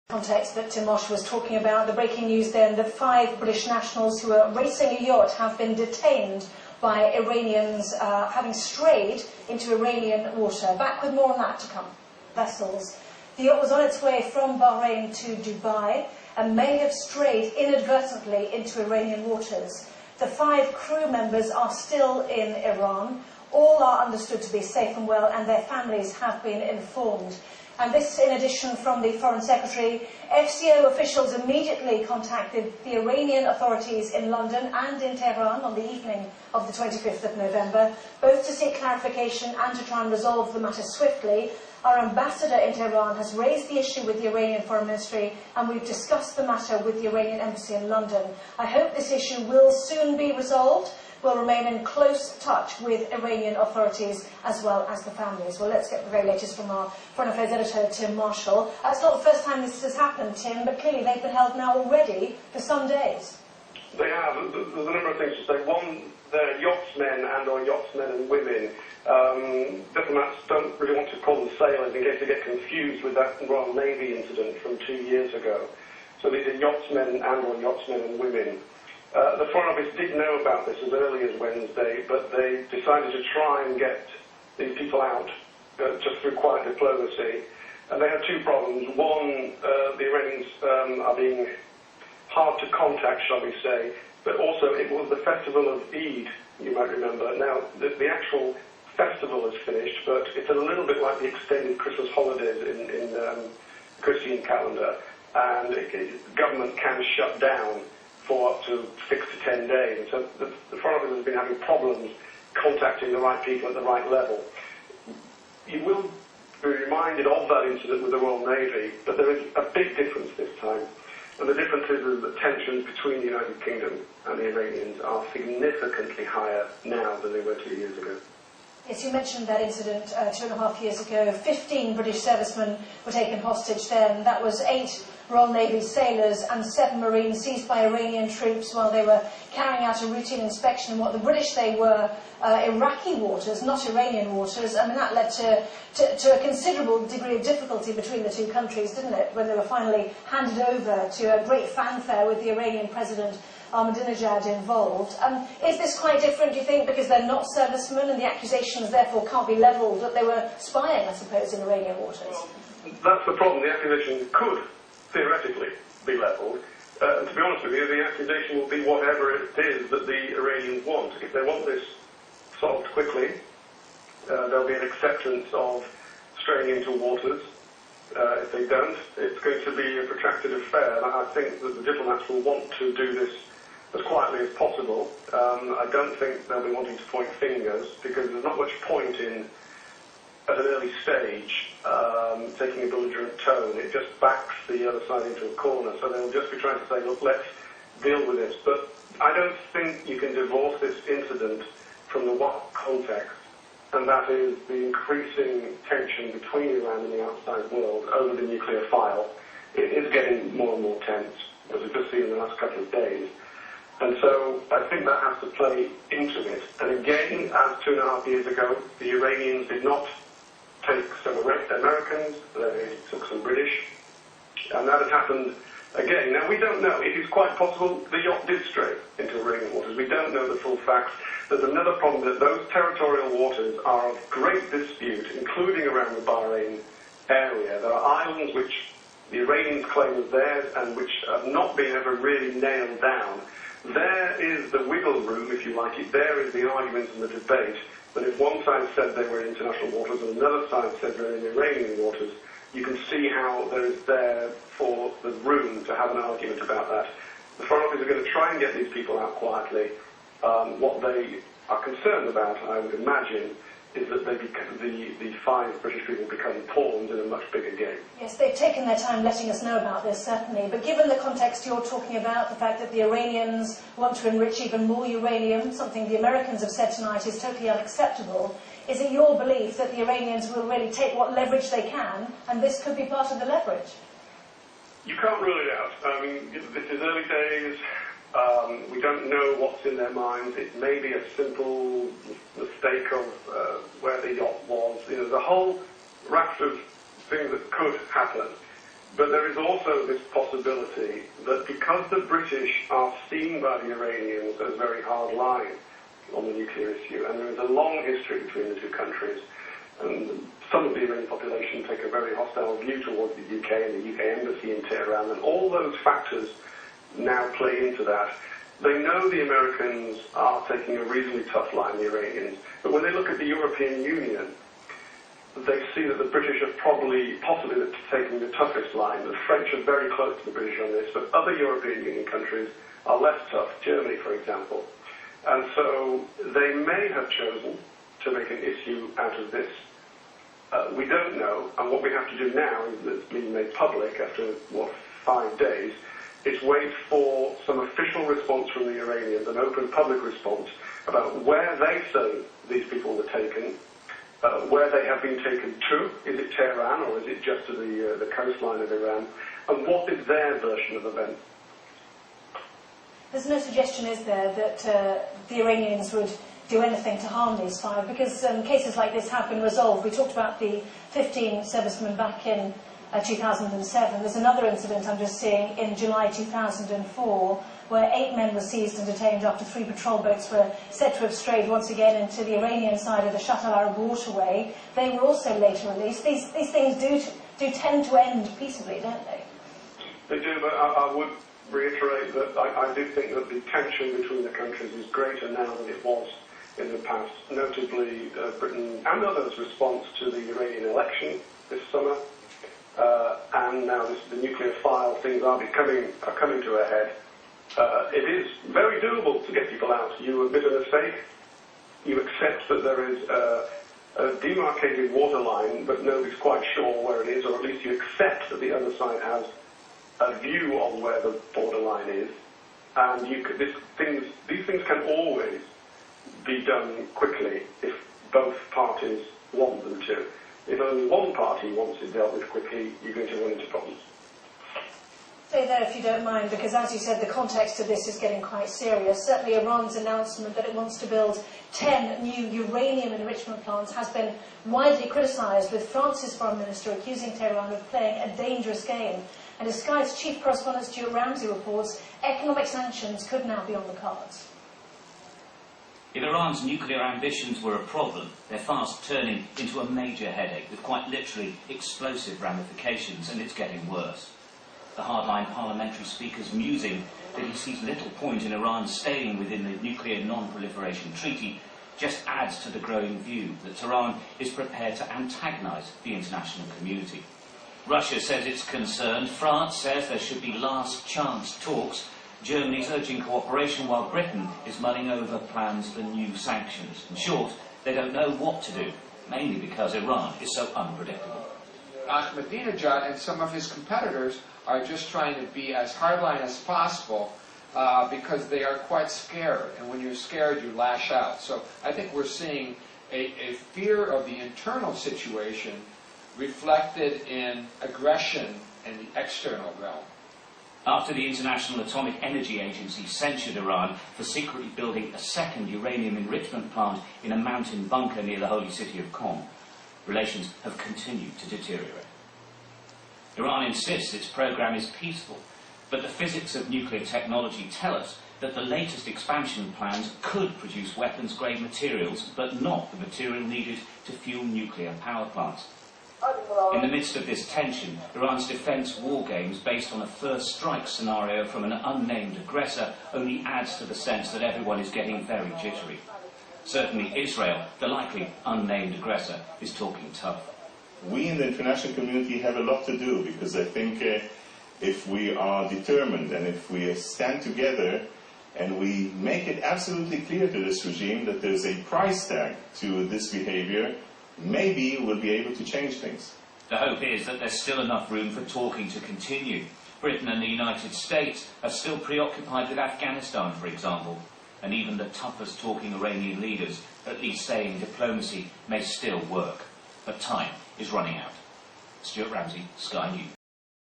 Context that Tim Marsh was talking about, the breaking news then, the 5 British nationals who were racing a yacht have been detained by Iranians having strayed into Iranian water. Back with more on that to come. Vessels. The yacht was on its way from Bahrain to Dubai and may have strayed inadvertently into Iranian waters. The 5 crew members are still in Iran. All are understood to be safe and well, and their families have been informed. And this, in addition, from the Foreign Secretary. FCO officials immediately contacted the Iranian authorities in London and in Tehran on the evening of the 25th of November, both to seek clarification and to try and resolve the matter swiftly. Our ambassador in Tehran has raised the issue with the Iranian Foreign Ministry, and we've discussed the matter with the Iranian Embassy in London. I hope this issue will soon be resolved. We'll remain in close touch with Iranian authorities as well as the families. Well, let's get the very latest from our Foreign Affairs editor, Tim Marshall. It's not the first time this has happened, Tim, but clearly they've been held now already for some days. They have. There's a number of things to say. One, they're yachtsmen and or yachtsmen and women. Diplomats don't really want to call them sailors in case they get confused with that Royal Navy incident from 2 years ago. So these are yachtsmen and or yachtsmen and women. The Foreign Office did know about this as early as Wednesday, but they decided to try and get these people out just through quiet diplomacy. And they had 2 problems. One, the Iranians are being hard to contact, shall we say, but also it was the festival of Eid, you might remember. Now, the actual festival is finished, but it's a little bit like the extended Christmas holidays in the Christian calendar, and the government can shut down for up to 6 to 10 days. So the Foreign Office has been having problems contacting the right people at the right level. You will be reminded of that incident with the Royal Navy, but there is a big difference this time. And the difference is that tensions between the United Kingdom and the Iranians are significantly higher now than they were 2 years ago. Yes, you mentioned that incident 2.5 years ago. 15 British servicemen were taken hostage then. That was 8 Royal Navy sailors and 7 Marines seized by Iranian troops while they were carrying out a routine inspection in what the British say were Iraqi waters, not Iranian waters. I mean, that led to a considerable degree of difficulty between the 2 countries, didn't it, when they were finally handed over to a great fanfare with the Iranian President Ahmadinejad involved. Is this quite different, do you think, because they're not servicemen and the accusations therefore can't be levelled that they were spying, I suppose, in Iranian waters? Well, that's the problem. The accusation could theoretically be levelled. To be honest with you, the accusation will be whatever it is that the Iranians want. If they want this solved quickly, there'll be an acceptance of straying into waters. If they don't, it's going to be a protracted affair. And I think that the diplomats will want to do this as quietly as possible. I don't think they'll be wanting to point fingers, because there's not much point in, at an early stage, taking a belligerent tone. It just backs the other side into a corner. So they'll just be trying to say, look, let's deal with this. But I don't think you can divorce this incident from the what context, and that is the increasing tension between Iran and the outside world over the nuclear file. It is getting more and more tense, as we've just seen in the last couple of days. And so I think that has to play into it. And again, as 2.5 years ago, the Iranians did not take some Americans, they took some British, and that has happened again. Now, we don't know. It is quite possible the yacht did stray into Iranian waters. We don't know the full facts. There's another problem, that those territorial waters are of great dispute, including around the Bahrain area. There are islands which the Iranians claim as theirs and which have not been ever really nailed down. There is the wiggle room, if you like it. There is the argument and the debate. But if one side said they were in international waters and another side said they were in Iranian waters, you can see how there is there for the room to have an argument about that. The Foreign Office are going to try and get these people out quietly. What they are concerned about, I would imagine, is that the 5 British people become pawns in a much bigger game. Yes, they've taken their time letting us know about this, certainly. But given the context you're talking about, the fact that the Iranians want to enrich even more uranium, something the Americans have said tonight is totally unacceptable, is it your belief that the Iranians will really take what leverage they can, and this could be part of the leverage? You can't rule it out. I mean, this is early days. We don't know what's in their minds. It may be a simple mistake of where the yacht was. You know, the whole raft of things that could happen. But there is also this possibility that because the British are seen by the Iranians as very hard-line on the nuclear issue, and there is a long history between the two countries, and some of the Iranian population take a very hostile view towards the UK and the UK embassy in Tehran, and all those factors now play into that. They know the Americans are taking a reasonably tough line, the Iranians, but when they look at the European Union, they see that the British are possibly taking the toughest line. The French are very close to the British on this, but other European Union countries are less tough, Germany, for example. And so they may have chosen to make an issue out of this. We don't know, and what we have to do now, is it's been made public after, 5 days, is wait for some official response from the Iranians, an open public response about where they say these people were taken, where they have been taken to. Is it Tehran or is it just to the coastline of Iran? And what is their version of events? There's no suggestion, is there, that the Iranians would do anything to harm these 5, because cases like this have been resolved. We talked about the 15 servicemen back in 2007. There's another incident I'm just seeing in July 2004, where 8 men were seized and detained after 3 patrol boats were said to have strayed once again into the Iranian side of the Shatt al-Arab waterway. They were also later released. These things do tend to end peaceably, don't they? They do, but I would reiterate that I do think that the tension between the countries is greater now than it was in the past, notably Britain and others' response to the Iranian election this summer, and now the nuclear file, things are coming to a head. It is very doable to get people out. You admit a mistake, you accept that there is a demarcated waterline, but nobody's quite sure where it is, or at least you accept that the other side has a view on where the borderline is, and these things can always be done quickly if both parties want them to. If only one party wants it dealt with quickly, you're going to run into problems. Stay there if you don't mind, because as you said, the context of this is getting quite serious. Certainly Iran's announcement that it wants to build 10 new uranium enrichment plants has been widely criticised, with France's foreign minister accusing Tehran of playing a dangerous game. And as Sky's chief correspondent Stuart Ramsey reports, economic sanctions could now be on the cards. If Iran's nuclear ambitions were a problem, they're fast turning into a major headache with quite literally explosive ramifications, and it's getting worse. The hardline parliamentary speaker's musing that he sees little point in Iran staying within the Nuclear Non-Proliferation Treaty just adds to the growing view that Tehran is prepared to antagonise the international community. Russia says it's concerned, France says there should be last chance talks, Germany's urging cooperation while Britain is mulling over plans for new sanctions. In short, they don't know what to do, mainly because Iran is so unpredictable. Ahmadinejad and some of his competitors are just trying to be as hardline as possible because they are quite scared, and when you're scared you lash out. So I think we're seeing a fear of the internal situation reflected in aggression in the external realm. After the International Atomic Energy Agency censured Iran for secretly building a second uranium enrichment plant in a mountain bunker near the holy city of Qom, relations have continued to deteriorate. Iran insists its program is peaceful, but the physics of nuclear technology tell us that the latest expansion plans could produce weapons-grade materials, but not the material needed to fuel nuclear power plants. In the midst of this tension, Iran's defence war games based on a first strike scenario from an unnamed aggressor only adds to the sense that everyone is getting very jittery. Certainly Israel, the likely unnamed aggressor, is talking tough. We in the international community have a lot to do, because I think if we are determined and if we stand together and we make it absolutely clear to this regime that there's a price tag to this behavior, maybe we'll be able to change things. The hope is that there's still enough room for talking to continue. Britain and the United States are still preoccupied with Afghanistan, for example, and even the toughest talking Iranian leaders at least saying diplomacy may still work. But time is running out. Stuart Ramsey, Sky News.